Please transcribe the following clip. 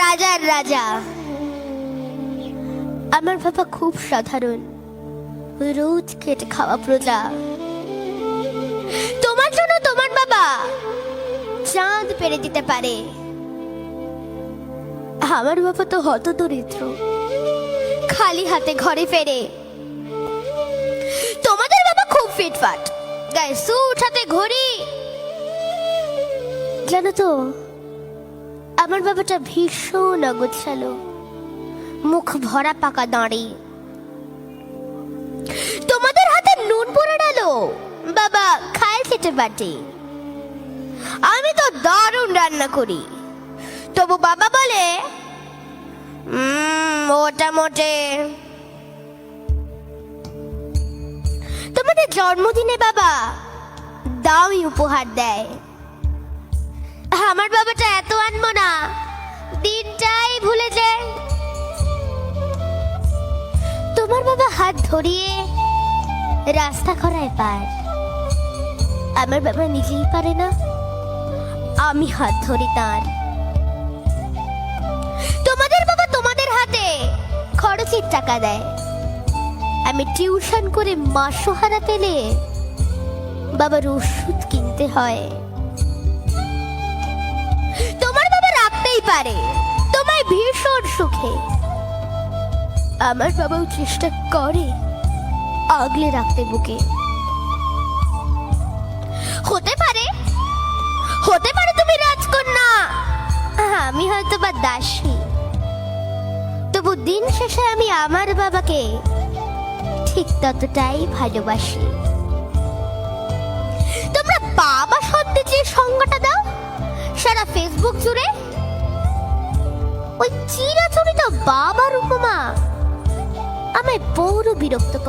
রাজার রাজা। আমার বাবা খুব সাধারণ, রোজ খেটে খাওয়া প্রজা। তোমার জন্য তোমার বাবা চাঁদ পেরে দিতে পারে। আমার বাবা তো হতদরিদ্র, খালি হাতে ঘরে ফেরে। তোমাদের বাবা খুব ফিটফাট, গায়ে স্যুট, হাতে ঘড়ি। জানো তো, আমার বাবাটা ভীষণ অগোছালো, মুখ ভরা পাকা দাঁড়ি। তোমাদের হাতে নুন পড়ে ডালো, বাবা খায় খেটে বাটে। আমি তো দারুণ রান্না করি, তবু বাবা বলে ওটা মোটে। তোমাদের জন্মদিনে বাবা দামি উপহার দেয়। আমার বাবাটা এত আনবো না, দিনটাই ভুলে যায়। তোমার বাবা হাত ধরিয়ে রাস্তা করায় পার, আমার বাবা নিজেই পারে না, আমি হাত ধরি তার। তোমাদের বাবা তোমাদের হাতে খরচের টাকা দেয়, আমি টিউশন করে মাসও হারা পেলে বাবার ওষুধ কিনতে হয়। তোমার বাবা রাখতেই পারে তোমায় ভীষণ সুখে, আমার বাবাও চেষ্টা করে আগলে রাখতে বুকে। হতে পারে তুমি রাজকন্যা, আমি হয়তো বা দাসী, তবু দিন শেষে আমি আমার বাবাকে ঠিক ততটাই ভালোবাসি। তোমরা বাবা শব্দে যে সংজ্ঞাটা দাও সারা ফেসবুক জুড়ে, ওই চিরাচরিত বাবার উপমা আমায় বড় বিরক্ত করে।